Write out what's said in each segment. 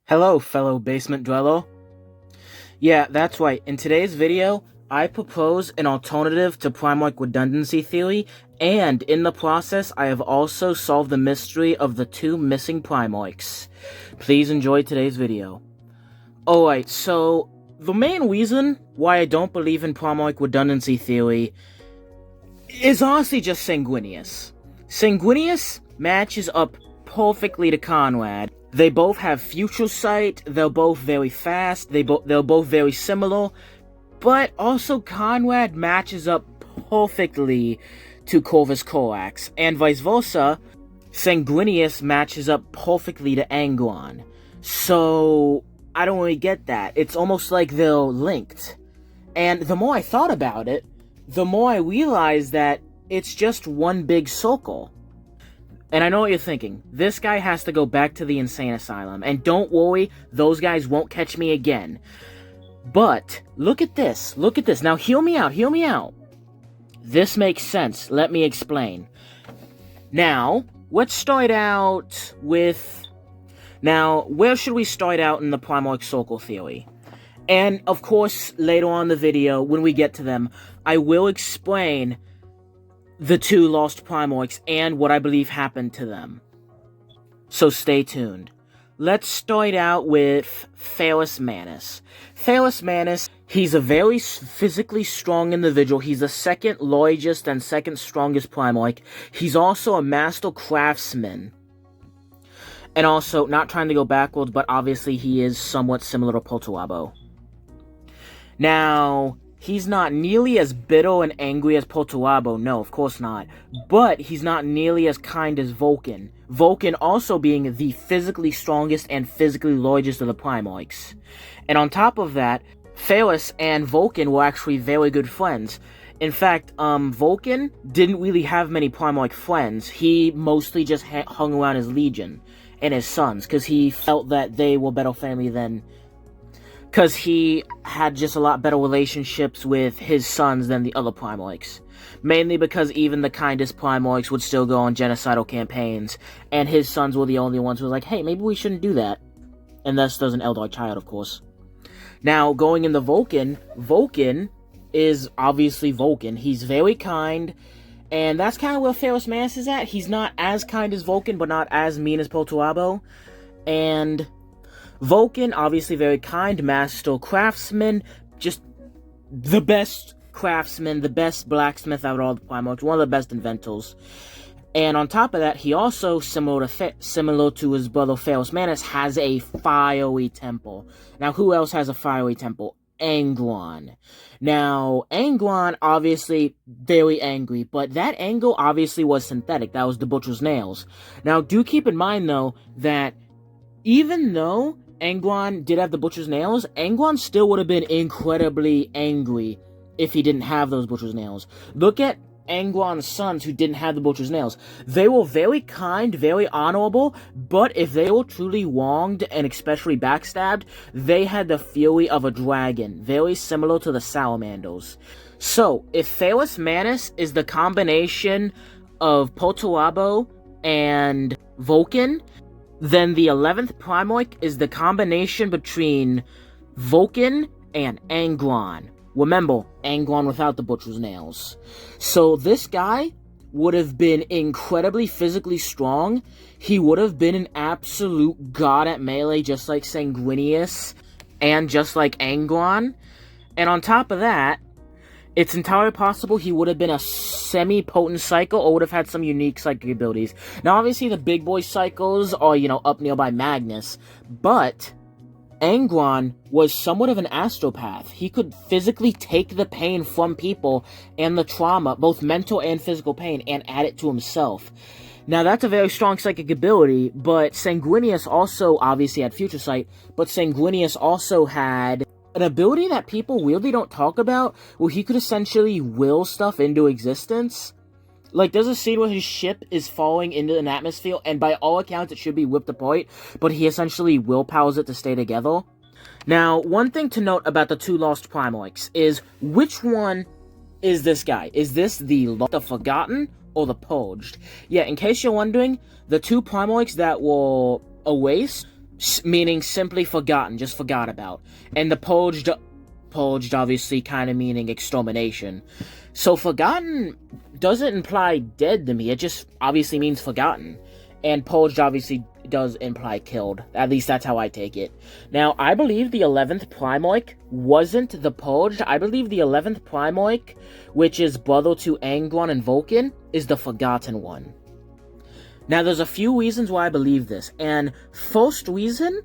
Hello, fellow basement dweller. Yeah, that's right. In today's video, I propose an alternative to primarch redundancy theory, and in the process, I have also solved the mystery of the two missing primarchs. Please enjoy today's video. Alright, so the main reason why I don't believe in primarch redundancy theory is honestly just Sanguinius. Sanguinius matches up perfectly to Konrad. They both have future sight, they're both very fast, they're both very similar, but also Konrad matches up perfectly to Curze's Corax, and vice versa, Sanguinius matches up perfectly to Angron. So, I don't really get that. It's almost like they're linked. And the more I thought about it, the more I realized that it's just one big circle. And I know what you're thinking. This guy has to go back to the insane asylum. And don't worry, those guys won't catch me again. But, look at this. Look at this. Now, hear me out. Hear me out. This makes sense. Let me explain. Now, let's start out with... Now, where should we start out in the primarch circle theory? And, of course, later on in the video, when we get to them, I will explain the two lost primarchs and what I believe happened to them. So stay tuned. Let's start out with Ferrus Manus. Ferrus Manus, he's a very physically strong individual. He's the second largest and second strongest primarch. He's also a master craftsman. And also, not trying to go backwards, but obviously he is somewhat similar to Perturabo. Now, he's not nearly as bitter and angry as Perturabo, no, of course not. But he's not nearly as kind as Vulkan. Vulkan also being the physically strongest and physically largest of the primarchs. And on top of that, Ferrus and Vulkan were actually very good friends. In fact, Vulkan didn't really have many primarch friends. He mostly just hung around his legion and his sons, because he felt that they were better family than... Because he had just a lot better relationships with his sons than the other primarchs. Mainly because even the kindest primarchs would still go on genocidal campaigns, and his sons were the only ones who were like, hey, maybe we shouldn't do that. And thus does an elder child, of course. Now, going into Vulkan, Vulkan is obviously Vulkan. He's very kind, and that's kind of where Ferrus Manus is at. He's not as kind as Vulkan, but not as mean as Perturabo. And Vulkan, obviously very kind, master craftsman, just the best craftsman, the best blacksmith out of all the primarchs, one of the best inventors. And on top of that, he also, similar to his brother Ferrus Manus, has a fiery temple. Now, who else has a fiery temple? Angron. Now, Angron, obviously, very angry, but that anger obviously was synthetic. That was the butcher's nails. Now, do keep in mind, though, that even though Angron did have the butcher's nails, Angron still would have been incredibly angry if he didn't have those butcher's nails. Look at Angron's sons who didn't have the butcher's nails. They were very kind, very honorable, but if they were truly wronged and especially backstabbed, they had the fury of a dragon, very similar to the salamanders. So, if Ferrus Manus is the combination of Perturabo and Vulkan, then the 11th primarch is the combination between Vulkan and Angron. Remember, Angron without the butcher's nails. So this guy would have been incredibly physically strong. He would have been an absolute god at melee, just like Sanguinius and just like Angron. And on top of that, it's entirely possible he would have been a semi-potent psycho or would have had some unique psychic abilities. Now, obviously, the big boy psychos are, up nearby Magnus, but Angron was somewhat of an astropath. He could physically take the pain from people and the trauma, both mental and physical pain, and add it to himself. Now, that's a very strong psychic ability, but Sanguinius also obviously had future sight, but Sanguinius also had an ability that people weirdly don't talk about, where he could essentially will stuff into existence. Like, there's a scene where his ship is falling into an atmosphere, and by all accounts it should be whipped apart, but he essentially willpowers it to stay together. Now, one thing to note about the two lost primarchs is, which one is this guy? Is this the Forgotten or the Purged? Yeah, in case you're wondering, the two primarchs that were erased meaning simply forgotten, just forgot about. And the purged obviously kind of meaning extermination. So forgotten doesn't imply dead to me, it just obviously means forgotten. And purged obviously does imply killed. At least that's how I take it. Now, I believe the 11th primarch wasn't the purged. I believe the 11th primarch, which is brother to Angron and Vulkan, is the forgotten one. Now, there's a few reasons why I believe this. And first reason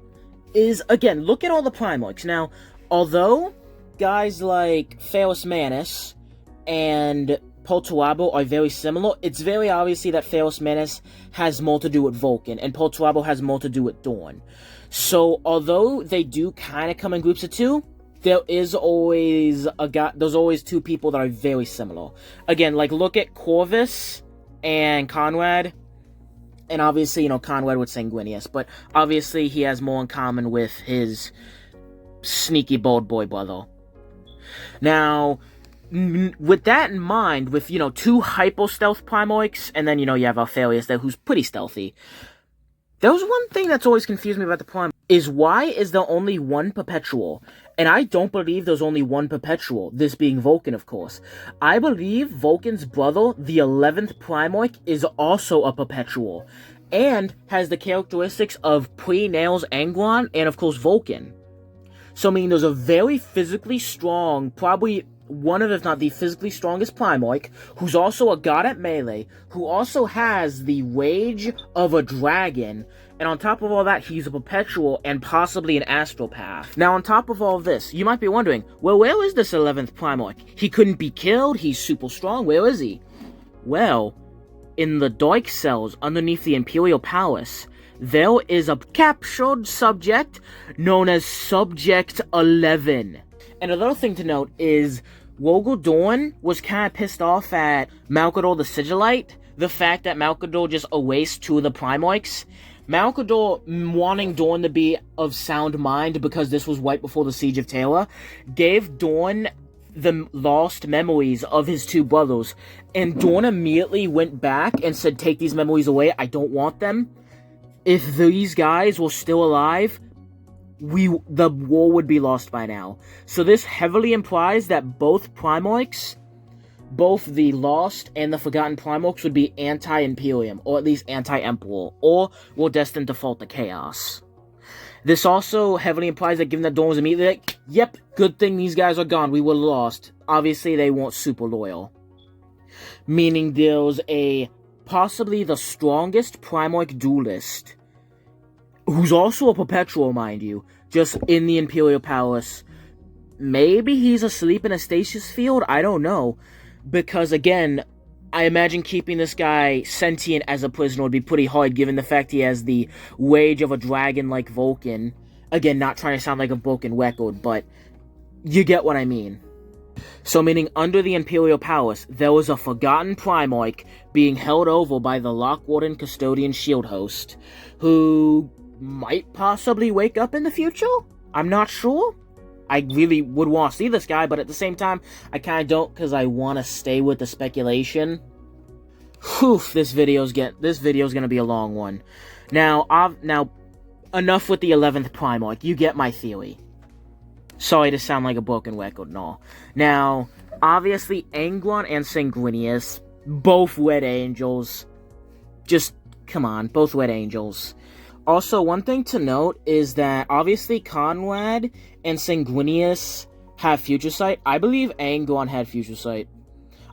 is, again, look at all the primarchs. Now, although guys like Ferrus and Perturabo are very similar, it's very obviously that Ferrus has more to do with Vulkan, and Perturabo has more to do with Dorn. So, although they do kind of come in groups of two, there's always two people that are very similar. Again, like, look at Curze and Konrad, and obviously, Konrad with Sanguinius, but obviously he has more in common with his sneaky bold boy brother. Now, with that in mind, with, two hyper-stealth primarchs, and then, you have Alpharius there, who's pretty stealthy. There was one thing that's always confused me about the primarch, is why is there only one perpetual? And I don't believe there's only one perpetual, this being Vulkan, of course. I believe Vulkan's brother, the 11th primarch, is also a perpetual, and has the characteristics of pre-Nails Angron, and of course Vulkan. So, I mean, there's a very physically strong, probably one of, if not the physically strongest primarch, who's also a god at melee, who also has the rage of a dragon, and on top of all that, he's a perpetual and possibly an astropath. Now, on top of all this, you might be wondering, well, where is this 11th primarch? He couldn't be killed, he's super strong, where is he? Well, in the dark cells underneath the Imperial Palace, there is a captured subject known as Subject 11. And another thing to note is, Dorn was kind of pissed off at Malcador the Sigillite, the fact that Malcador just erased two of the primarchs. Malcador, wanting Dorn to be of sound mind because this was right before the Siege of Taylor, gave Dorn the lost memories of his two brothers, and Dorn immediately went back and said, take these memories away, I don't want them. If these guys were still alive, the war would be lost by now. So this heavily implies that both primarchs, both the lost and the forgotten primarchs, would be anti-Imperium, or at least anti-Emperor, or were destined to fall to chaos. This also heavily implies that given that Dorn was immediately like, yep, good thing these guys are gone, we were lost. Obviously, they weren't super loyal. Meaning there's possibly the strongest primarch duelist, who's also a perpetual, mind you, just in the Imperial Palace. Maybe he's asleep in a stasis field? I don't know. Because, again, I imagine keeping this guy sentient as a prisoner would be pretty hard, given the fact he has the rage of a dragon like Vulkan. Again, not trying to sound like a broken record, but you get what I mean. So, meaning under the Imperial Palace, there was a forgotten primarch being held over by the Lockwarden Custodian Shield Host, who might possibly wake up in the future? I'm not sure. I really would want to see this guy, but at the same time, I kind of don't, because I want to stay with the speculation. Whew, this video's gonna be a long one. Now, enough with the 11th primarch. You get my theory. Sorry to sound like a broken record and all. Now, obviously, Angron and Sanguinius, both red angels. Just, come on, both red angels. Also, one thing to note is that, obviously, Konrad and Sanguinius have Future Sight. I believe Angron had Future Sight.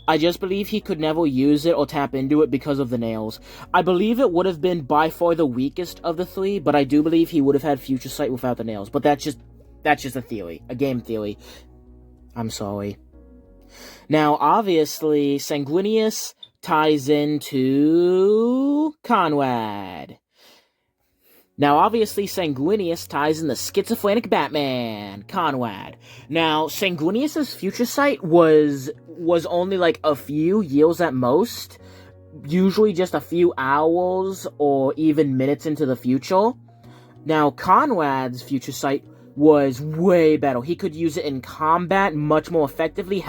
I just believe he could never use it or tap into it because of the nails. I believe it would have been by far the weakest of the three, but I do believe he would have had Future Sight without the nails. But that's just a theory. A game theory. I'm sorry. Now, obviously, Sanguinius ties into Konrad. Now, obviously, Sanguinius ties in the schizophrenic Batman, Konrad. Now, Sanguinius' Future Sight was only like a few years at most, usually just a few hours or even minutes into the future. Now, Konrad's Future Sight was way better. He could use it in combat much more effectively,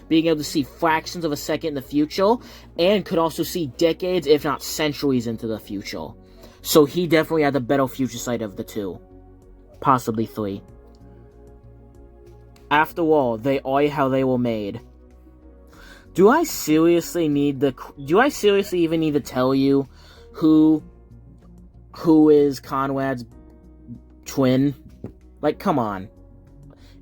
being able to see fractions of a second in the future, and could also see decades, if not centuries, into the future. So he definitely had the better future sight of the two. Possibly three. After all, they are how they were made. Do I seriously even need to tell you who is Konrad's twin? Like, come on.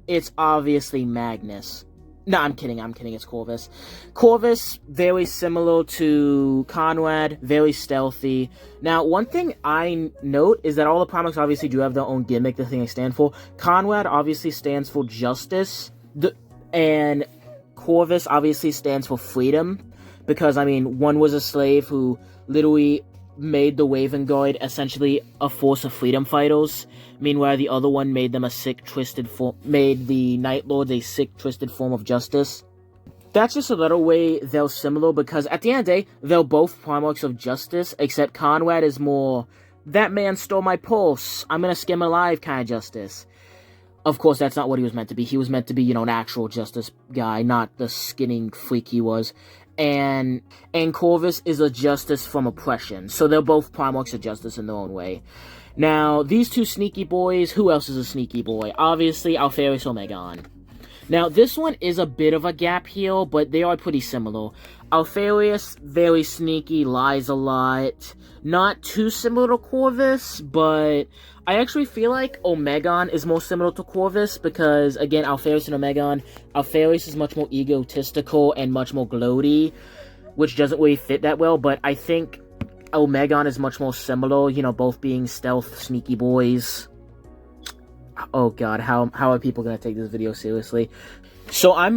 It's obviously Magnus. No, I'm kidding, it's Curze. Curze, very similar to Konrad, very stealthy. Now, one thing I note is that all the primarchs obviously do have their own gimmick, the thing they stand for. Konrad obviously stands for justice, and Curze obviously stands for freedom, because, I mean, one was a slave who literally made the Raven Guard essentially a force of freedom fighters. Meanwhile, the other one made them made the Night Lords a sick, twisted form of justice. That's just a little way they're similar, because at the end of the day, they're both primarchs of justice, except Konrad is more, that man stole my pulse, I'm gonna skin him alive kind of justice. Of course, that's not what he was meant to be. He was meant to be, an actual justice guy, not the skinning freak he was. And Curze is a justice from oppression. So they're both primarchs of justice in their own way. Now, these two sneaky boys, who else is a sneaky boy? Obviously, Alpharius or Angron. Now, this one is a bit of a gap here, but they are pretty similar. Alpharius, very sneaky, lies a lot. Not too similar to Curze, but I actually feel like Angron is more similar to Curze, because, again, Alpharius and Angron, Alpharius is much more egotistical and much more gloaty, which doesn't really fit that well, but I think Angron is much more similar, both being stealth, sneaky boys. Oh god, how are people gonna take this video seriously? So I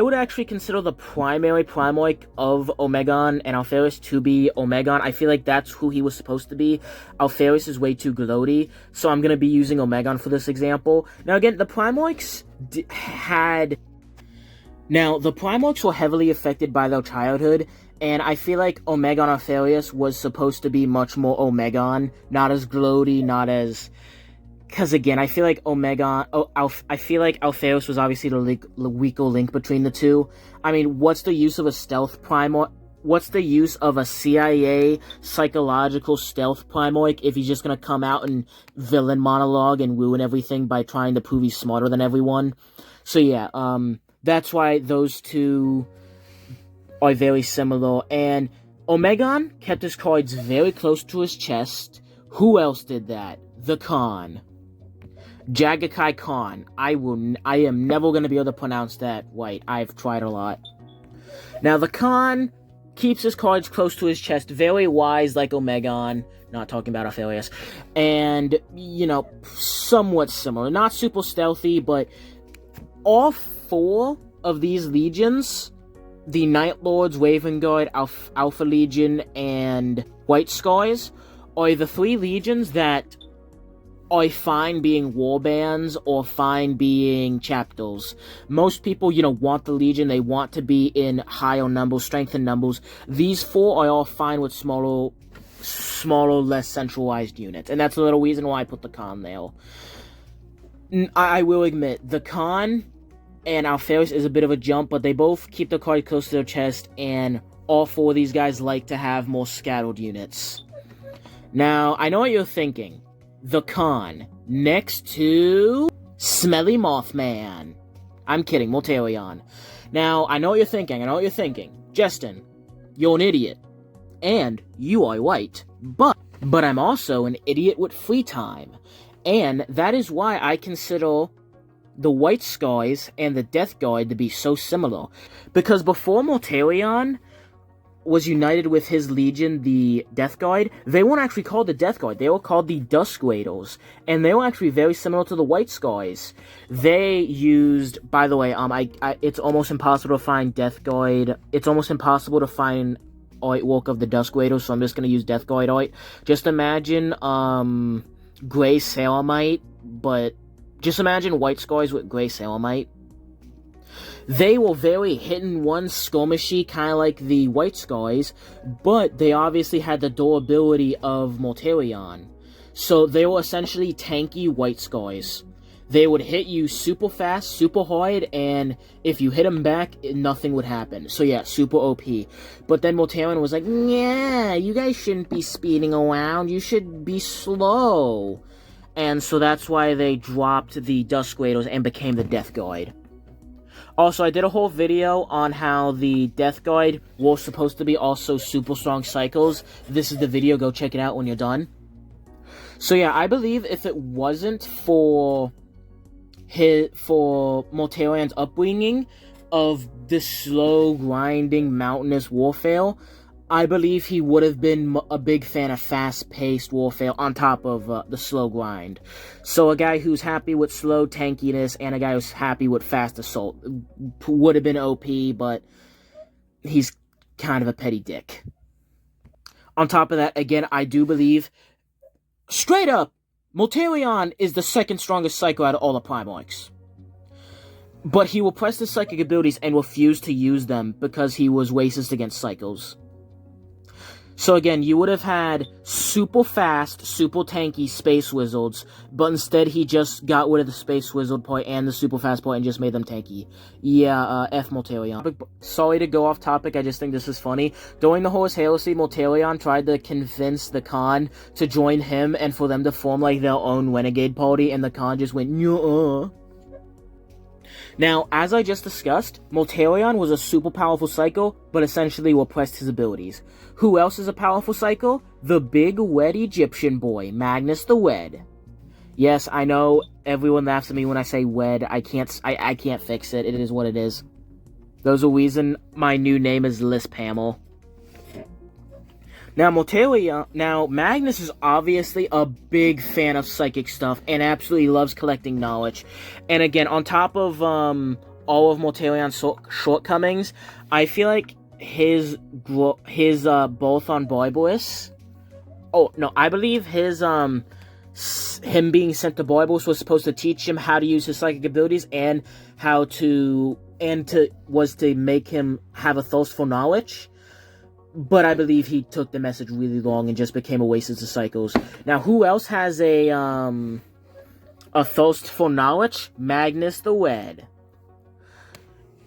would actually consider the primary primarch of Angron and Alpharius to be Angron. I feel like that's who he was supposed to be. Alpharius is way too gloaty, so I'm gonna be using Angron for this example. Now again, the primarchs the primarchs were heavily affected by their childhood, and I feel like Angron Alpharius was supposed to be much more Angron, not as gloaty, not as... Because again, I feel like Alpharius was obviously the weaker link between the two. I mean, what's the use of a stealth primarch? What's the use of a CIA psychological stealth primarch if he's just gonna come out and villain monologue and ruin everything by trying to prove he's smarter than everyone? So yeah, that's why those two are very similar. And Angron kept his cards very close to his chest. Who else did that? The Khan. Jagakai Khan. I am never going to be able to pronounce that right. I've tried a lot. Now, the Khan keeps his cards close to his chest, very wise like Angron, not talking about Alpharius, and, somewhat similar. Not super stealthy, but all four of these legions, the Night Lords, Raven Guard, Alpha Legion, and White Scars, are the three legions that are fine being warbands or fine being chapters. Most people, want the Legion. They want to be in higher numbers, strength in numbers. These four are all fine with smaller, less centralized units. And that's a little reason why I put the Khan there. I will admit, the Khan and Alpharius is a bit of a jump, but they both keep the card close to their chest, and all four of these guys like to have more scattered units. Now, I know what you're thinking. The Khan, next to Smelly Mothman. I'm kidding, Mortarion. Now, I know what you're thinking. Justin, you're an idiot. And you are white. But I'm also an idiot with free time. And that is why I consider the White Scars and the Death Guard to be so similar. Because before Mortarion was united with his legion, the Death Guard, they weren't actually called the Death Guard, they were called the Dusk Raiders, and they were actually very similar to the White Scars. They used, by the way, it's almost impossible to find Death Guard, it's almost impossible to find artwork of the Dusk Raiders, so I'm just gonna use Death Guard art. Just imagine, Grey Salamite, but just imagine White Scars with Grey Salamite. They were very hit-and-run, skirmishy, kind of like the White Scars, but they obviously had the durability of Mortarion. So they were essentially tanky White Scars. They would hit you super fast, super hard, and if you hit them back, nothing would happen. So yeah, super OP. But then Mortarion was like, yeah, you guys shouldn't be speeding around, you should be slow. And so that's why they dropped the Dusk Raiders and became the Death Guard. Also, I did a whole video on how the Death Guard was supposed to be also super strong cycles. This is the video, go check it out when you're done. So yeah, I believe if it wasn't for Mortarion's upbringing of the slow, grinding, mountainous warfare, I believe he would have been a big fan of fast-paced warfare on top of the slow grind. So a guy who's happy with slow tankiness and a guy who's happy with fast assault would have been OP, but he's kind of a petty dick. On top of that, again, I do believe, straight up, Mortarion is the second strongest psycho out of all the primarchs. But he will press his psychic abilities and refuse to use them because he was racist against psychos. So again, you would have had super fast, super tanky space wizards, but instead he just got rid of the space wizard part and the super fast part and just made them tanky. Yeah, F Mortarion. Sorry to go off topic, I just think this is funny. During the Horus Heresy, Mortarion tried to convince the Khan to join him and for them to form like their own renegade party, and the Khan just went, nuh-uh. Now, as I just discussed, Mortarion was a super powerful psycho, but essentially repressed his abilities. Who else is a powerful psycho? The big red Egyptian boy, Magnus the Red. Yes, I know everyone laughs at me when I say red. I can't fix it. It is what it is. There's a reason my new name is Lisp Hamill. Now, Magnus is obviously a big fan of psychic stuff and absolutely loves collecting knowledge. And again, on top of all of Mortarion's shortcomings, I feel like his both on Boibos. Oh no, I believe his him being sent to Boibos was supposed to teach him how to use his psychic abilities and to make him have a thirst for knowledge. But I believe he took the message really long and just became a racist of psychos. Now, who else has a thirst for knowledge? Magnus the Red.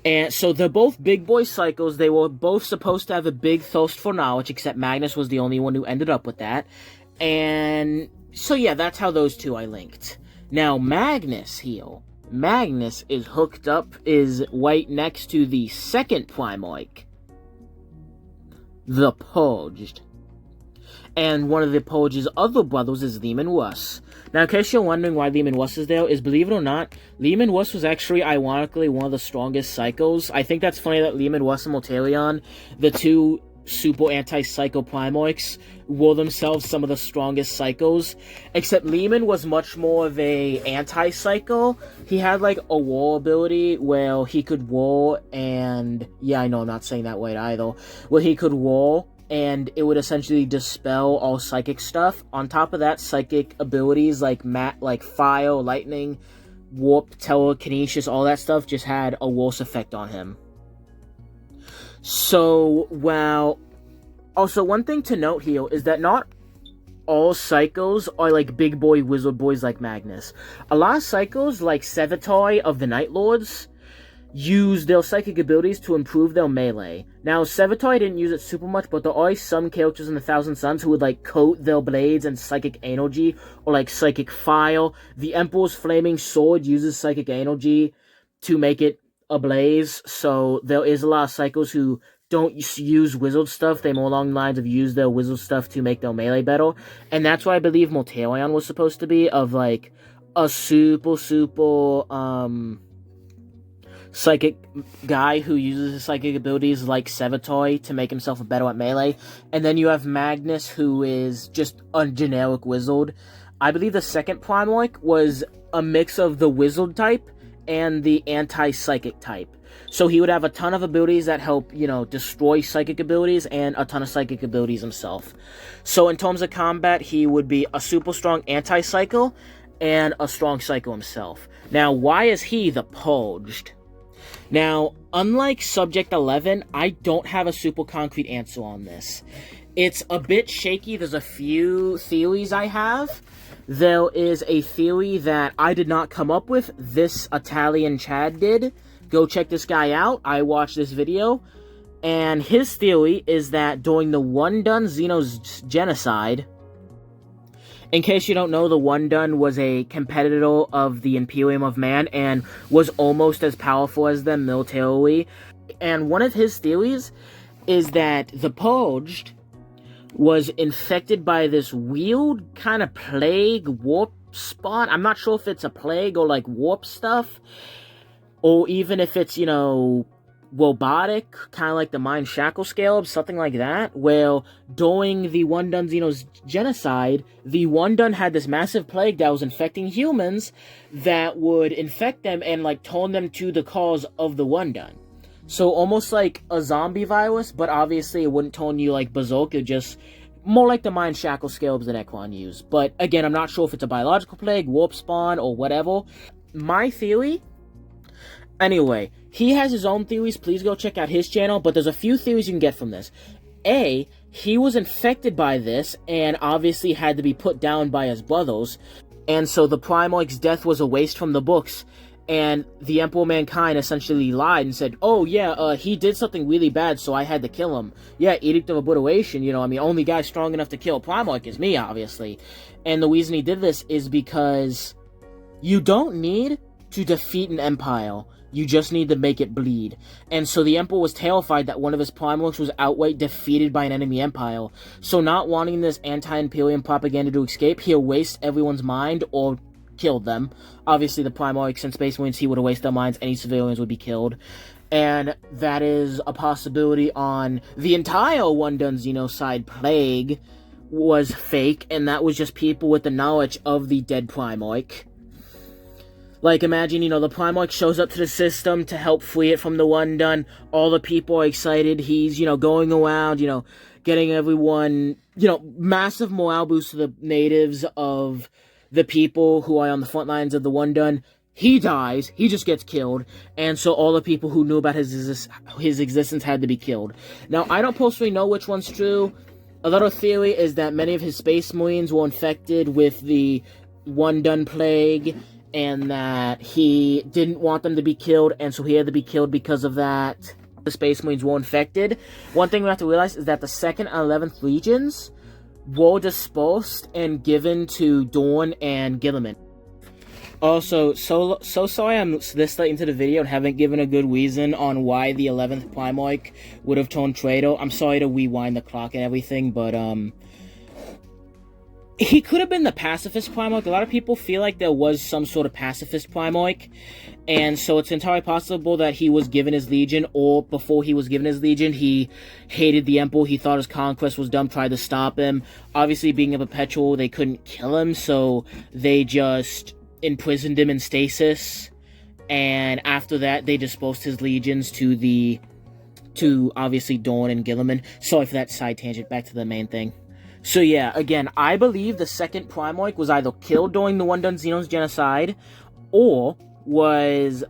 And so they're both big boy psychos. They were both supposed to have a big thirst for knowledge, except Magnus was the only one who ended up with that. And so yeah, that's how those two I linked. Now, Magnus is hooked up, is right next to the second primarch, the Purged. And one of the Purge's other brothers is Leman Russ. Now, in case you're wondering why Leman Russ is there, is believe it or not, Leman Russ was actually, ironically, one of the strongest psychos. I think that's funny that Leman Russ and Mortarion, the two super anti-psycho primarchs, were themselves some of the strongest psychos. Except Leman was much more of a anti-psycho. He had like a war ability where he could war and... yeah, I know I'm not saying that right either. Where he could war and it would essentially dispel all psychic stuff. On top of that, psychic abilities like fire, lightning, warp, telekinesis, all that stuff just had a worse effect on him. So, well, also one thing to note here is that not all psychos are like big boy wizard boys like Magnus. A lot of psychos, like Sevatai of the Night Lords, use their psychic abilities to improve their melee. Now, Sevatai didn't use it super much, but there are some characters in the Thousand Suns who would like coat their blades in psychic energy or like psychic fire. The Emperor's Flaming Sword uses psychic energy to make it ablaze, so there is a lot of psychos who don't use wizard stuff. They more along the lines of use their wizard stuff to make their melee better. And that's why I believe Mortarion was supposed to be, of like a super psychic guy who uses his psychic abilities like Sevatai to make himself better at melee. And then you have Magnus, who is just a generic wizard. I believe the second primarch was a mix of the wizard type and the anti-psychic type. So he would have a ton of abilities that help, destroy psychic abilities and a ton of psychic abilities himself. So in terms of combat, he would be a super strong anti-psycho and a strong psycho himself. Now, why is he the Purged? Now, unlike Subject 11, I don't have a super concrete answer on this. It's a bit shaky. There's a few theories I have, There is a theory that I did not come up with. This Italian Chad did. Go check this guy out. I watched this video. And his theory is that during the One-Dun Xenos genocide, in case you don't know, the One-Dun was a competitor of the Imperium of Man and was almost as powerful as them militarily. And one of his theories is that the Purged was infected by this weird kind of plague warp spawn. I'm not sure if it's a plague or like warp stuff, or even if it's, robotic, kind of like the Mind Shackle Scale, something like that, where during the One-Dun Xenos genocide, the One-Dun had this massive plague that was infecting humans that would infect them and, turn them to the cause of the One-Dun. So almost like a zombie virus, but obviously it wouldn't turn you like Berserker, just more like the Mind Shackle Scales that Ekron used. But again, I'm not sure if it's a biological plague, warp spawn, or whatever. My theory... Anyway, he has his own theories. Please go check out his channel. But there's a few theories you can get from this. A, he was infected by this and obviously had to be put down by his brothers. And so the Primarch's death was erased from the books. And the Emperor Mankind essentially lied and said, oh yeah, he did something really bad, so I had to kill him. Yeah, Edict of Obliteration, only guy strong enough to kill Primarch is me, obviously. And the reason he did this is because you don't need to defeat an empire. You just need to make it bleed. And so the Emperor was terrified that one of his Primarchs was outright defeated by an enemy empire. So not wanting this anti-Imperium propaganda to escape, he'll waste everyone's mind or killed them. Obviously, the Primarchs and Space Marines, he would have wasted their minds. Any civilians would be killed. And that is a possibility on the entire One-Dun Xenocide plague was fake, and that was just people with the knowledge of the dead Primarch. Like, imagine, the Primarch shows up to the system to help free it from the One-Dun. All the people are excited. He's, going around, getting everyone, massive morale boost to the natives of the people who are on the front lines of the One-Dun. He dies. He just gets killed. And so all the people who knew about his existence had to be killed. Now, I don't personally know which one's true. Another theory is that many of his Space Marines were infected with the One-Dun plague, and that he didn't want them to be killed, and so he had to be killed because of that. The Space Marines were infected. One thing we have to realize is that the 2nd and 11th Legions were dispersed and given to Dorn and Guilliman. Also, so sorry I'm this late into the video and haven't given a good reason on why the 11th Primarch would have turned traitor. I'm sorry to rewind the clock and everything, but, he could have been the pacifist Primarch. A lot of people feel like there was some sort of pacifist Primarch, and so it's entirely possible that he was given his legion, or before he was given his legion, he hated the Emperor, he thought his conquest was dumb, tried to stop him. Obviously, being a perpetual, they couldn't kill him, so they just imprisoned him in stasis, and after that, they dispersed his legions to obviously Dorn and Guilliman. Sorry for that side tangent, back to the main thing. So yeah, again, I believe the 2nd Primarch was either killed during the One-Dun Xenos genocide, or was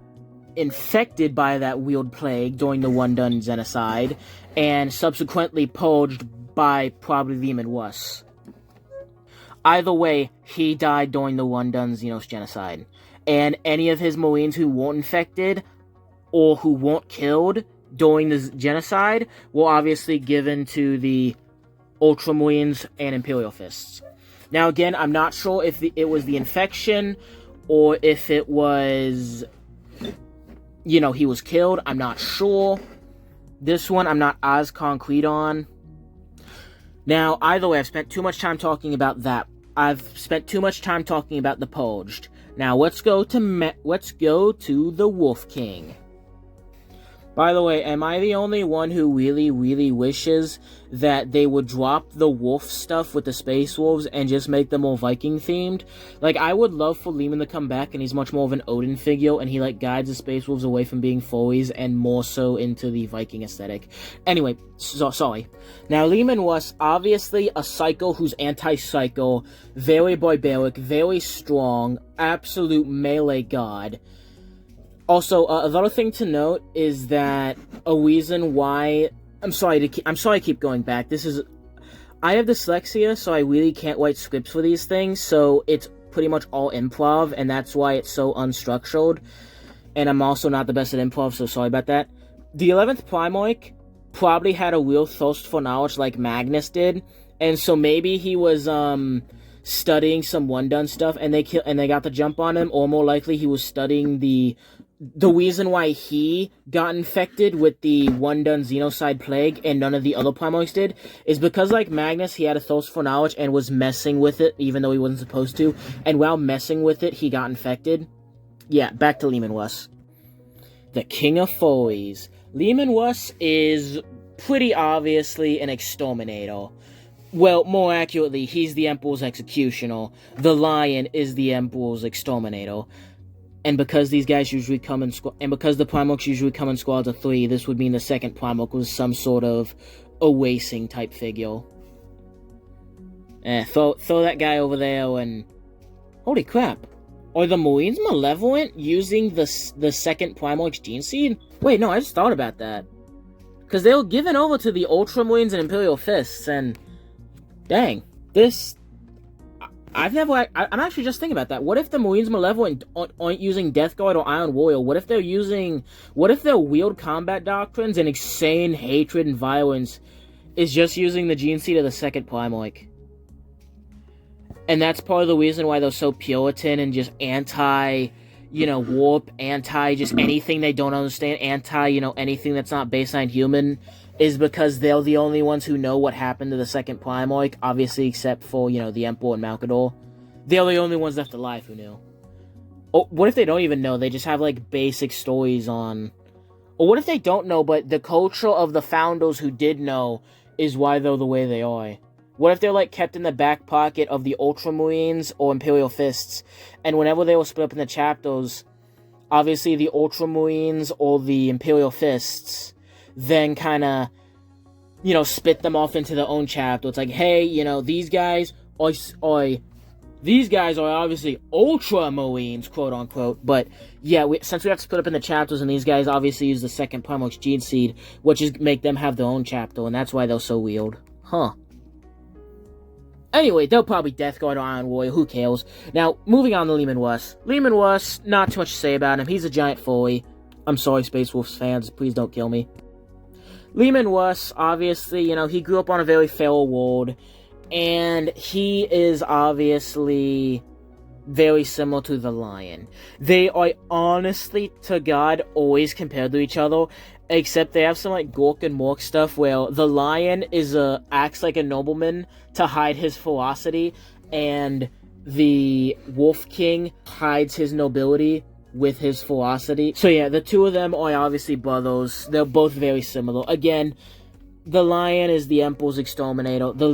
infected by that weird plague during the One-Dun genocide, and subsequently purged by probably Leman Russ. Either way, he died during the One-Dun Xenos genocide. And any of his Marines who weren't infected, or who weren't killed during the genocide, were obviously given to the Ultramarines and Imperial Fists. Now again, I'm not sure if it was the infection, or if it was, he was killed. I'm not sure. This one, I'm not as concrete on. Now, either way, I've spent too much time talking about that. I've spent too much time talking about the Purged. Now, let's go to the Wolf King. By the way, am I the only one who really, really wishes that they would drop the wolf stuff with the Space Wolves and just make them more Viking-themed? Like, I would love for Leman to come back, and he's much more of an Odin figure, and he, guides the Space Wolves away from being furries and more so into the Viking aesthetic. Anyway, sorry. Now, Leman was obviously a psycho who's anti-psycho, very barbaric, very strong, absolute melee god. Also, another thing to note is that a reason why... I'm sorry I keep going back. I have dyslexia, so I really can't write scripts for these things, so it's pretty much all improv, and that's why it's so unstructured. And I'm also not the best at improv, so sorry about that. The 11th primarch probably had a real thirst for knowledge like Magnus did, and so maybe he was studying some one-done stuff, and they got the jump on him, or more likely he was studying the reason why he got infected with the one-done xenocide plague and none of the other primarchs did is because, like Magnus, he had a thirst for knowledge and was messing with it even though he wasn't supposed to, and while messing with it, he got infected. Yeah, back to Leman Russ. The King of Furries. Leman Russ is pretty obviously an exterminator. Well, more accurately, he's the Emperor's executioner. The Lion is the Emperor's exterminator. And because these guys usually come in and because the primarchs usually come in squads of 3, this would mean the second primarch was some sort of erasing type figure. Throw that guy over there and... Holy crap. Are the Marines malevolent using the second primarch's gene seed? Wait, no, I just thought about that. Because they were given over to the Ultramarines and Imperial Fists, and... Dang. This... I'm actually just thinking about that. What if the Marines Malevolent aren't using Death Guard or Iron Warrior? What if their weird combat doctrines and insane hatred and violence is just using the gene seed of the second Primarch? And that's part of the reason why they're so Puritan and just anti, warp, anti just anything they don't understand, anti, anything that's not baseline human, is because they're the only ones who know what happened to the second Primarch, obviously except for, the Emperor and Malcador. They're the only ones left alive who knew. Or what if they don't even know, they just have, basic stories on... Or what if they don't know, but the culture of the founders who did know is why they're the way they are? What if they're, kept in the back pocket of the Ultramarines or Imperial Fists, and whenever they were split up in the chapters, obviously the Ultramarines or the Imperial Fists then kind of, spit them off into their own chapter. It's like, hey, these guys are obviously Ultramarines, quote unquote, but yeah, since we have to split up in the chapters, and these guys obviously use the second Primarch's gene seed, which is make them have their own chapter, and that's why they're so weird. Huh. Anyway, they'll probably Death Guard or Iron Warrior, who cares? Now, moving on to Leman Russ. Leman Russ, not too much to say about him. He's a giant furry. I'm sorry, Space Wolves fans, please don't kill me. Leman Russ, obviously, he grew up on a very feral world, and he is obviously very similar to the Lion. They are, honestly, to God, always compared to each other, except they have some, Gork and Mork stuff where the Lion acts like a nobleman to hide his ferocity, and the Wolf King hides his nobility with his ferocity. So yeah, the two of them are obviously brothers. They're both very similar. Again, the Lion is the Emperor's exterminator. The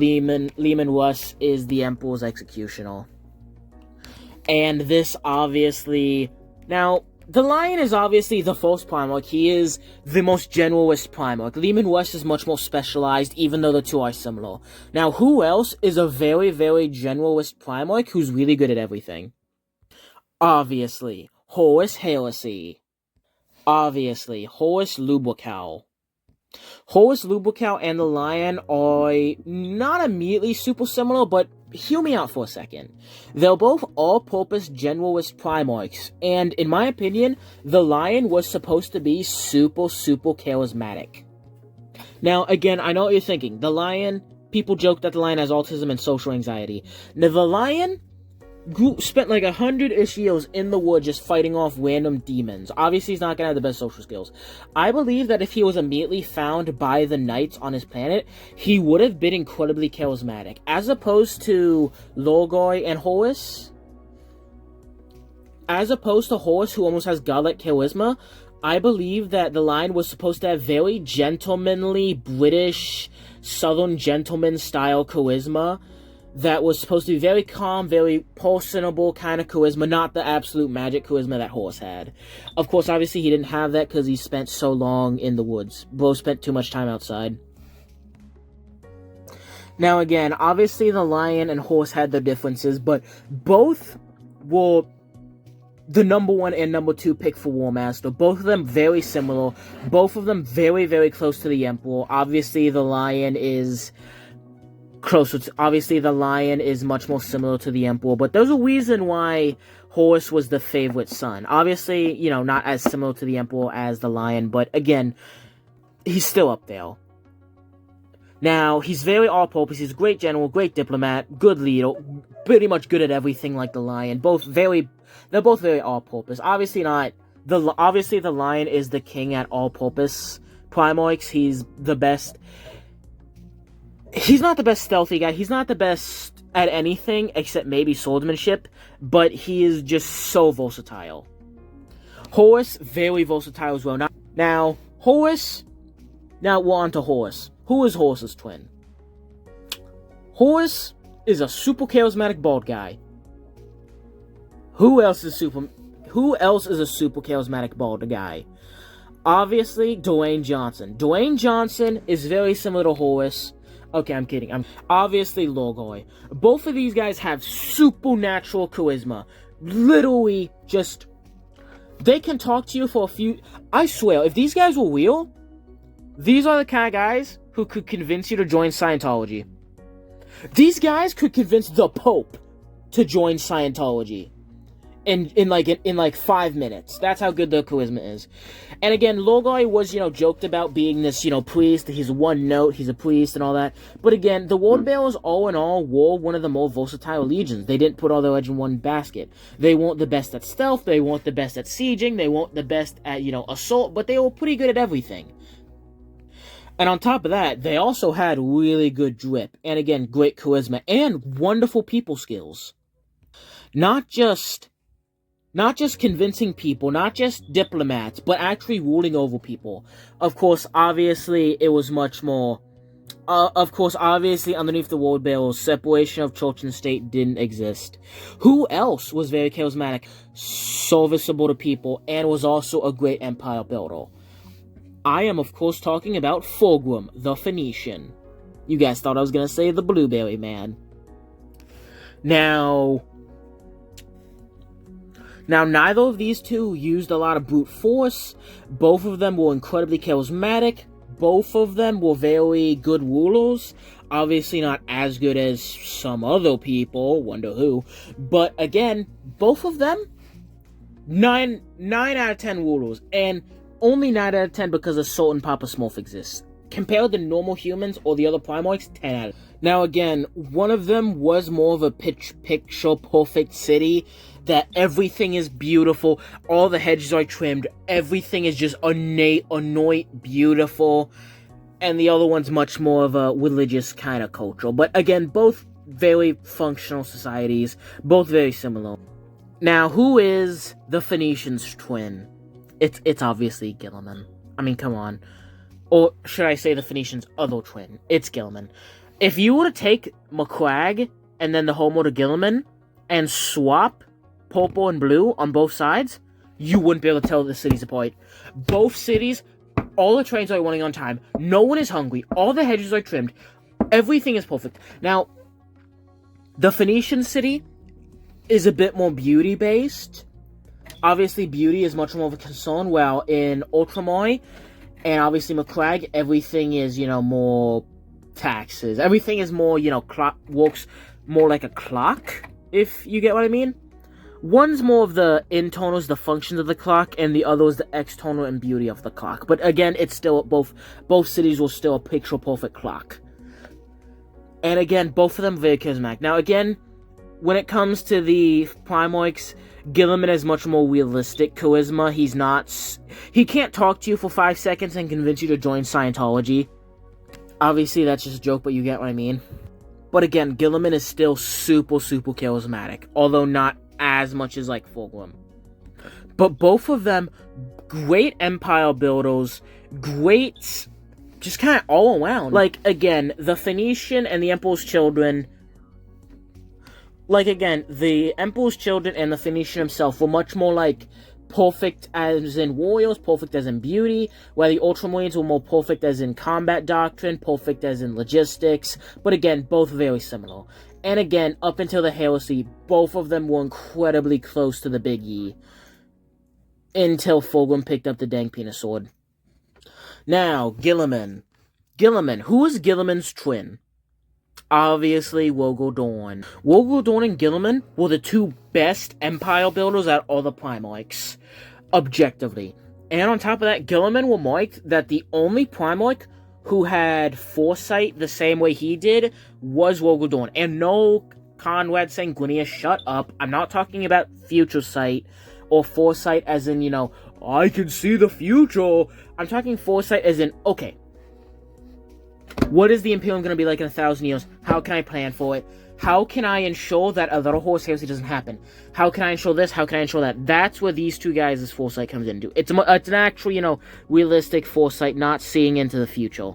Leman Russ is the Emperor's executioner. And this obviously... Now, the Lion is obviously the first Primarch. He is the most generalist Primarch. Leman Russ is much more specialized, even though the two are similar. Now, who else is a very, very generalist Primarch who's really good at everything? Obviously, Horus Heresy. Obviously, Horus Lubercal. Horus Lubercal and the Lion are not immediately super similar, but hear me out for a second. They're both all-purpose generalist Primarchs, and in my opinion, the Lion was supposed to be super, super charismatic. Now, again, I know what you're thinking. The Lion, people joke that the Lion has autism and social anxiety. Now, the Lion spent 100-ish years in the woods just fighting off random demons. Obviously, he's not going to have the best social skills. I believe that if he was immediately found by the knights on his planet, he would have been incredibly charismatic. As opposed to Lorgoy and Horus. As opposed to Horus, who almost has godlike charisma, I believe that the Lion was supposed to have very gentlemanly, British, Southern gentleman-style charisma, that was supposed to be very calm, very personable kind of charisma, not the absolute magic charisma that Horus had. Of course, obviously, he didn't have that because he spent so long in the woods. Both spent too much time outside. Now, again, obviously, the Lion and Horus had their differences, but both were the number 1 and number 2 pick for War Master. Both of them very similar. Both of them very, very close to the Emperor. Obviously, the Lion is close. Obviously, the lion is much more similar to the emperor, but there's a reason why Horus was the favorite son. Obviously, not as similar to the emperor as the lion, but again, he's still up there. Now, he's very all-purpose. He's a great general, great diplomat, good leader, pretty much good at everything like the lion. They're both very all-purpose. Obviously, the lion is the king at all-purpose primarchs. He's the best. He's not the best stealthy guy. He's not the best at anything except maybe swordsmanship, but he is just so versatile. Horus, very versatile as well. Now, Horus. Now, we're on to Horus. Who is Horus's twin? Horus is a super charismatic bald guy. Who else is a super charismatic bald guy? Obviously, Dwayne Johnson. Dwayne Johnson is very similar to Horus. Okay, I'm kidding. Obviously Lorgoy. Both of these guys have supernatural charisma. Literally, just they can talk to you for a few. I swear, if these guys were real, these are the kind of guys who could convince you to join Scientology. These guys could convince the Pope to join Scientology in like 5 minutes. That's how good their charisma is. And again, Lorgoy was, joked about being this, priest. He's one note, he's a priest and all that. But again, the Word Bearers all in all were one of the more versatile legions. They didn't put all their eggs in one basket. They weren't the best at stealth, they weren't the best at sieging, they weren't the best at, assault, but they were pretty good at everything. And on top of that, they also had really good drip, and again, great charisma, and wonderful people skills. Not just convincing people, not just diplomats, but actually ruling over people. Of course, obviously, it was much more. Obviously, underneath the Word Bearers, separation of church and state didn't exist. Who else was very charismatic, serviceable to people, and was also a great empire builder? I am, of course, talking about Fulgrim, the Phoenician. You guys thought I was going to say the Blueberry Man. Now, neither of these two used a lot of brute force. Both of them were incredibly charismatic. Both of them were very good rulers. Obviously not as good as some other people, wonder who. But again, both of them, 9 out of 10 rulers. And only 9 out of 10 because a certain Papa Smurf exists. Compared to normal humans or the other primarchs, 10 out of 10. Now again, one of them was more of a picture perfect city, that everything is beautiful, all the hedges are trimmed, everything is just ornate, beautiful, and the other one's much more of a religious kind of culture. But again, both very functional societies, both very similar. Now, who is the Phoenicians' twin? It's obviously Guilliman. I mean, come on. Or should I say the Phoenicians' other twin? It's Guilliman. If you were to take McCrag and then the homo to Guilliman and swap purple and blue on both sides, you wouldn't be able to tell the cities apart. Both cities, all the trains are running on time. No one is hungry. All the hedges are trimmed. Everything is perfect. Now, the Phoenician city is a bit more beauty-based. Obviously, beauty is much more of a concern, while in Ultramoy and obviously McCrag, everything is, more taxes. Everything is more, works more like a clock, if you get what I mean. One's more of the internals, the functions of the clock, and the other is the external and beauty of the clock. But again, it's still, both cities will still a picture-perfect clock. And again, both of them very charismatic. Now again, when it comes to the primarchs, Guilliman has much more realistic charisma. He can't talk to you for 5 seconds and convince you to join Scientology. Obviously, that's just a joke, but you get what I mean. But again, Guilliman is still super, super charismatic, although not as much as, like, Fulgrim. But both of them, great empire builders, great, just kind of all around. Like, again, the Phoenician and the Emperor's Children... Like, again, the Emperor's Children and the Phoenician himself were much more, like, perfect as in warriors, perfect as in beauty, while the Ultramarines were more perfect as in combat doctrine, perfect as in logistics, but again, both very similar. And again, up until the Heresy, both of them were incredibly close to the Big E, until Fulgrim picked up the dang penis sword. Now, Guilliman. Who is Guilliman's twin? Obviously, Dorn. Dorn and Guilliman were the two best Empire builders out of all the primarchs, objectively. And on top of that, Guilliman will mark that the only primarch who had foresight the same way he did was Dorn. And no, Konrad Sanguinius, shut up. I'm not talking about future sight or foresight as in, I can see the future. I'm talking foresight as in, okay, what is the Imperium going to be like in 1,000 years? How can I plan for it? How can I ensure that a little horse heresy doesn't happen? How can I ensure this? How can I ensure that? That's where these two guys' foresight comes into. It's an actual, realistic foresight, not seeing into the future.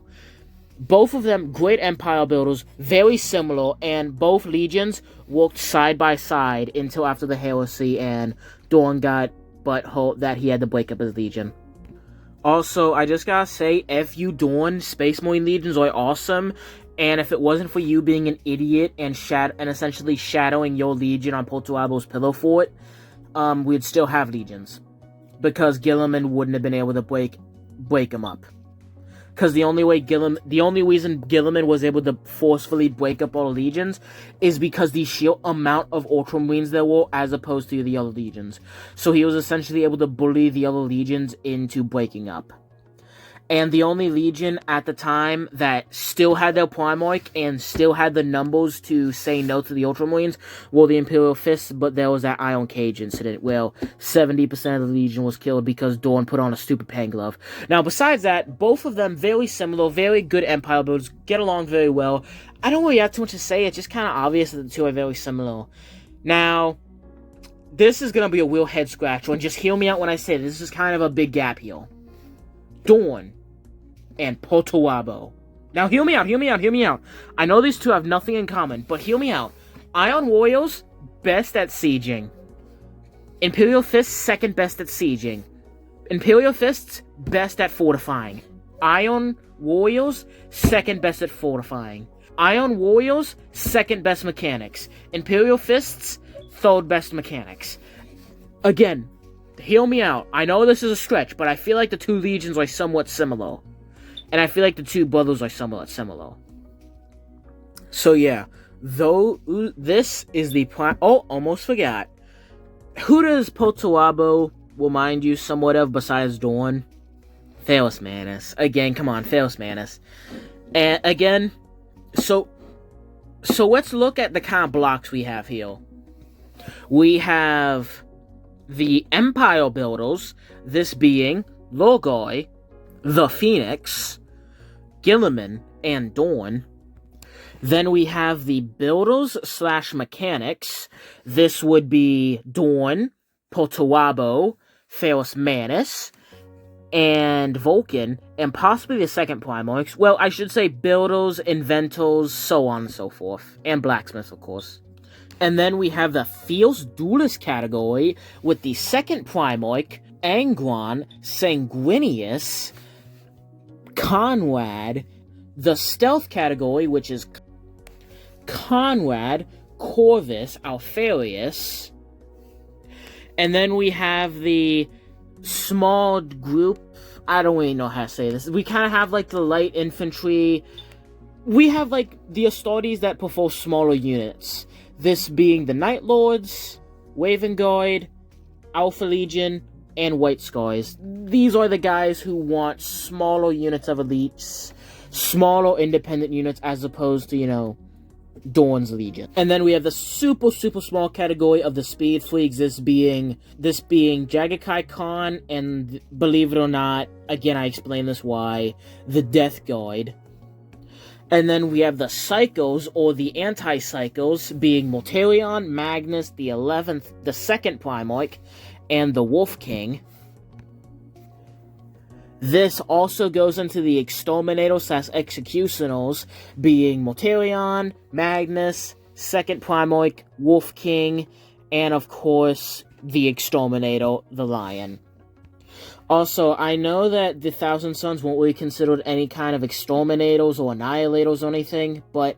Both of them, great Empire builders, very similar, and both legions worked side by side until after the heresy, and Dorn got butthurt that he had to break up his legion. Also, I just gotta say, F you Dorn, Space Marine legions are awesome, and if it wasn't for you being an idiot and essentially shadowing your legion on Perturabo's Pillow Fort, we'd still have legions. Because Guilliman wouldn't have been able to break them up. Because the only reason Guilliman was able to forcefully break up all the legions is because the sheer amount of Ultramarines there were as opposed to the other legions. So he was essentially able to bully the other legions into breaking up. And the only legion at the time that still had their Primarch and still had the numbers to say no to the Ultramarines were the Imperial Fists, but there was that Iron Cage incident where 70% of the legion was killed because Dorn put on a stupid pen glove. Now, besides that, both of them very similar, very good Empire builders, get along very well. I don't really have too much to say, it's just kind of obvious that the two are very similar. Now, this is going to be a real head scratcher, and just hear me out when I say this is kind of a big gap here. Dorn and Perturabo. Now, hear me out. I know these two have nothing in common, but hear me out. Iron Warriors, best at sieging. Imperial Fists, second best at sieging. Imperial Fists, best at fortifying. Iron Warriors, second best at fortifying. Iron Warriors, second best mechanics. Imperial Fists, third best mechanics. Again, hear me out. I know this is a stretch, but I feel like the two legions are somewhat similar. And I feel like the two brothers are somewhat similar. So yeah, though this is the almost forgot. Who does Perturabo remind you somewhat of besides Dorn? Ferrus Manus. Again, come on, Ferrus Manus. And again, so let's look at the kind of blocks we have here. We have the Empire builders, this being Logoi, the Phoenix, Guilliman and Dorn. Then we have the builders / mechanics. This would be Dorn, Perturabo, Ferrus Manus, and Vulkan, and possibly the second Primarchs. Well, I should say builders, inventors, so on and so forth. And blacksmiths, of course. And then we have the Fierce Duelist category with the second Primarch, Angron, Sanguinius, Konrad, the Stealth category, which is Konrad, Curze, Alpharius, and then we have the small group, I don't really know how to say this, we kind of have like the light infantry, we have like the Astartes that prefer smaller units, this being the Night Lords, Raven Guard, Alpha Legion, and White Scars. These are the guys who want smaller units of elites, smaller independent units as opposed to, Dorn's Legion. And then we have the super small category of the Speed Freaks, this being Jagakai Khan, and believe it or not, again I explain this why, the Death Guard. And then we have the Psychos, or the Anti-Psychos, being Mortarion, Magnus, the 11th, the second Primarch, and the Wolf King. This also goes into the Exterminators / Executioners, being Mortarion, Magnus, second Primarch, Wolf King, and of course, the Exterminator, the Lion. Also, I know that the Thousand Sons won't really consider any kind of Exterminators or Annihilators or anything, but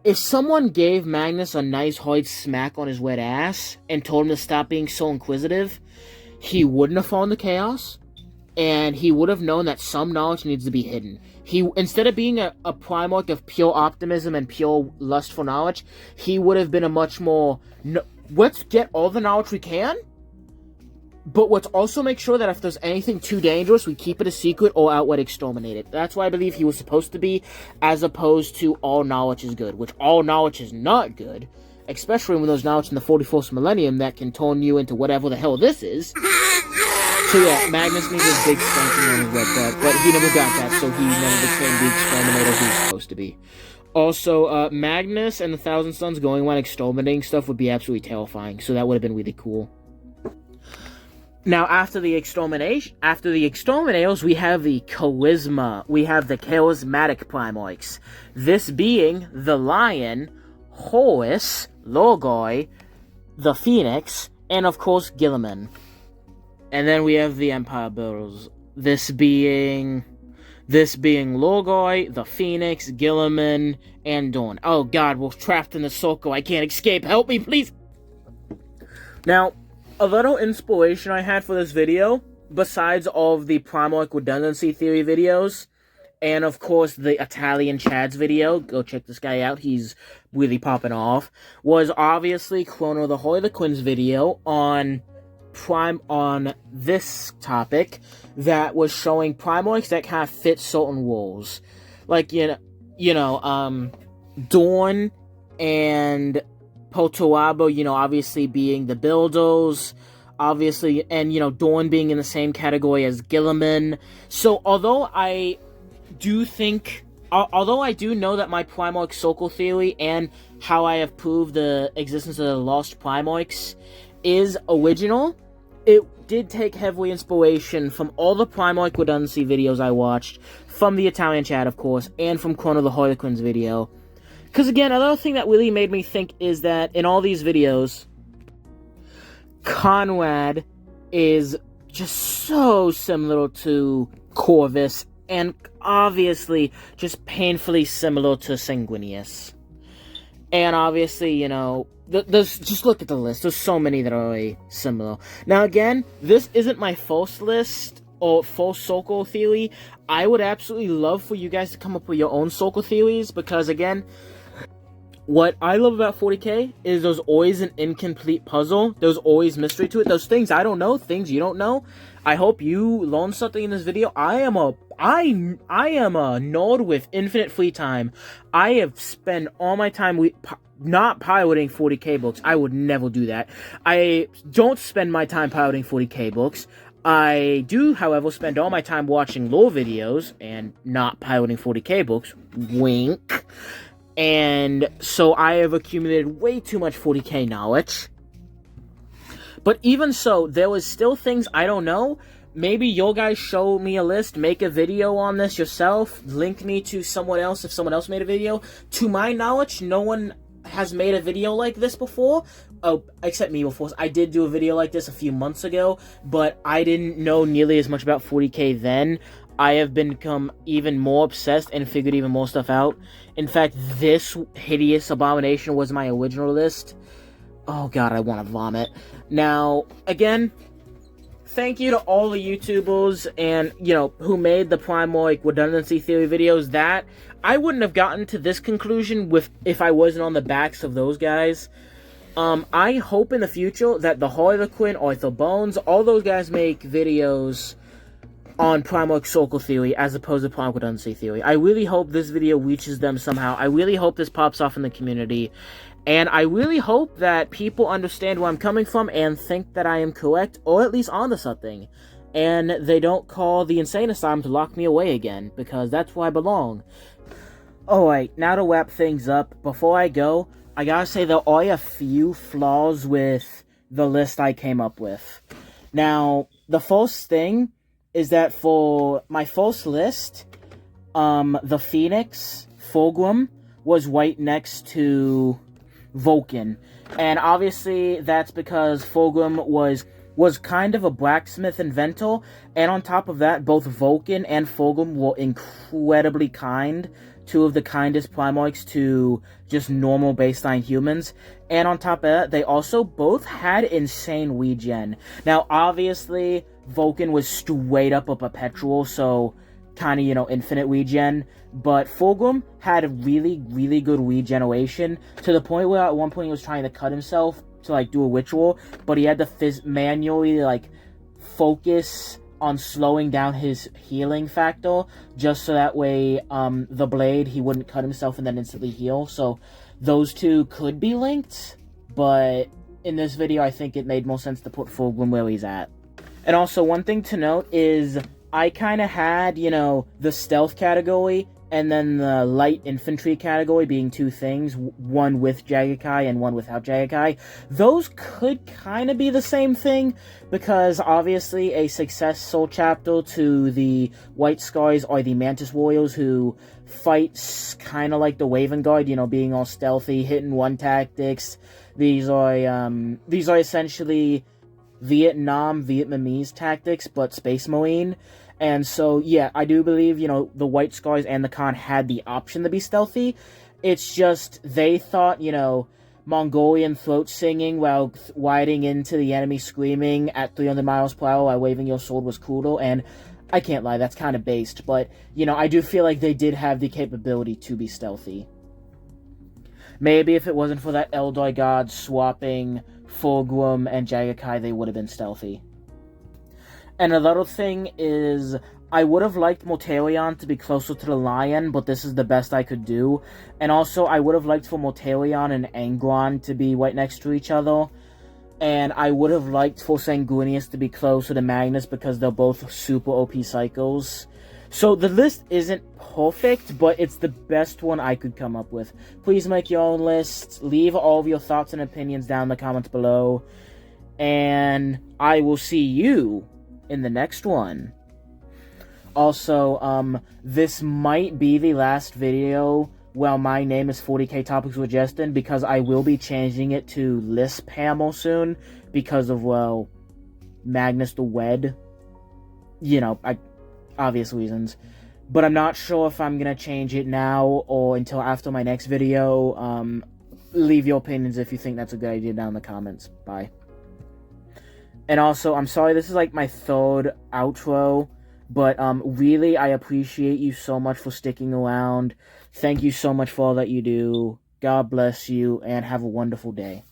if someone gave Magnus a nice hard smack on his wet ass and told him to stop being so inquisitive, he wouldn't have fallen to chaos. and he would have known that some knowledge needs to be hidden. He, instead of being a primarch of pure optimism and pure lust for knowledge, he would have been a much more, let's get all the knowledge we can, but let's also make sure that if there's anything too dangerous, we keep it a secret or outright exterminate it. That's why I believe he was supposed to be, as opposed to all knowledge is good, which all knowledge is not good, especially when there's knowledge in the 44th millennium that can turn you into whatever the hell this is. So yeah, Magnus needed a big spanking on his red butt, but he never got that, so he never became the exterminator he was supposed to be. Also, Magnus and the Thousand Sons going around exterminating stuff would be absolutely terrifying, so that would have been really cool. Now, after the exterminators, we have the charismatic primarchs. This being the Lion, Horus, Lorgoi, the Phoenix, and of course Guilliman. And then we have the Empire Builders. This being Lorgoi, the Phoenix, Guilliman, and Dorn. Oh god, we're trapped in the circle. I can't escape. Help me, please! Now, a little inspiration I had for this video, besides all of the Primarch redundancy theory videos, and of course the Italian Chad's video, go check this guy out, he's really popping off, was obviously Chrono the Harlequin's video on this topic that was showing Primarchs that kind of fit certain roles. Like, Dorn and Perturabo, obviously being the builders, obviously, and, Dorn being in the same category as Guilliman. So, although I do know that my Primarch circle theory and how I have proved the existence of the lost Primarchs is original, it did take heavily inspiration from all the Primarch redundancy videos I watched, from the Italian Chat, of course, and from Chrono the Harlequin's video. Because again, another thing that really made me think is that in all these videos, Konrad is just so similar to Corvus, and obviously just painfully similar to Sanguinius. And obviously, there's, just look at the list, there's so many that are really similar. Now again, this isn't my first list, or first circle theory. I would absolutely love for you guys to come up with your own circle theories, because again, what I love about 40k is there's always an incomplete puzzle. There's always mystery to it. There's things I don't know, things you don't know. I hope you learned something in this video. I am a nerd with infinite free time. I have spent all my time not piloting 40k books. I would never do that. I don't spend my time piloting 40k books. I do, however, spend all my time watching lore videos and not piloting 40k books. Wink. And so I have accumulated way too much 40k knowledge. But even so, there was still things I don't know. Maybe you guys show me a list, make a video on this yourself, link me to someone else if someone else made a video. To my knowledge, no one has made a video like this before. Oh, except me, of course. I did do a video like this a few months ago, but I didn't know nearly as much about 40k then. I have become even more obsessed and figured even more stuff out. In fact, this hideous abomination was my original list. Oh god, I want to vomit. Now, again, thank you to all the YouTubers and, who made the Primarch redundancy theory videos. That I wouldn't have gotten to this conclusion if I wasn't on the backs of those guys. I hope in the future that the Harlequin, Arthur Bones, all those guys make videos on Primarch circle theory as opposed to Primarch redundancy theory. I really hope this video reaches them somehow. I really hope this pops off in the community. And I really hope that people understand where I'm coming from and think that I am correct, or at least onto something. And they don't call the insane asylum to lock me away again, because that's where I belong. Alright, now to wrap things up, before I go, I gotta say there are a few flaws with the list I came up with. Now, the first thing is that for my first list, the Phoenix, Fulgrim, was right next to Vulkan. And obviously that's because Fulgrim was kind of a blacksmith inventor, and on top of that, both Vulkan and Fulgrim were incredibly kind two of the kindest primarchs to just normal baseline humans. And on top of that, they also both had insane regen. Now, obviously, Vulkan was straight up a perpetual, so kind of, infinite regen. But Fulgrim had a really, really good regeneration, to the point where at one point he was trying to cut himself to, do a ritual, but he had to manually, focus on slowing down his healing factor, just so that way, the blade, he wouldn't cut himself and then instantly heal. So those two could be linked, but in this video, I think it made more sense to put Fulgrim where he's at. And also, one thing to note is, I kind of had, the stealth category, and then the light infantry category being two things, one with Jagakai and one without Jagakai. Those could kind of be the same thing, because obviously a success soul chapter to the White Scars are the Mantis Warriors, who fight kind of like the Raven Guard, being all stealthy, hitting one tactics. These are essentially Vietnamese tactics, but Space Marine. And so, yeah, I do believe, the White Scars and the Khan had the option to be stealthy. It's just, they thought, Mongolian throat singing while riding into the enemy screaming at 300 miles per hour while waving your sword was cooler, and I can't lie, that's kind of based, but, I do feel like they did have the capability to be stealthy. Maybe if it wasn't for that Eldar God swapping Fulgrim and Jagakai, they would have been stealthy. And another thing is, I would have liked Mortarion to be closer to the Lion, but this is the best I could do. And also, I would have liked for Mortarion and Angron to be right next to each other. And I would have liked for Sanguinius to be closer to Magnus, because they're both super OP psychos. So the list isn't perfect, but it's the best one I could come up with. Please make your own list. Leave all of your thoughts and opinions down in the comments below. And I will see you in the next one. Also, this might be the last video while my name is 40k Topics with Justin, because I will be changing it to Lisp Hamel soon, because of, well, Magnus the Wed. Obvious reasons. But I'm not sure if I'm gonna change it now or until after my next video. Leave your opinions if you think that's a good idea down in the comments. Bye. And also, I'm sorry, this is my third outro, but really, I appreciate you so much for sticking around. Thank you so much for all that you do. God bless you, and have a wonderful day.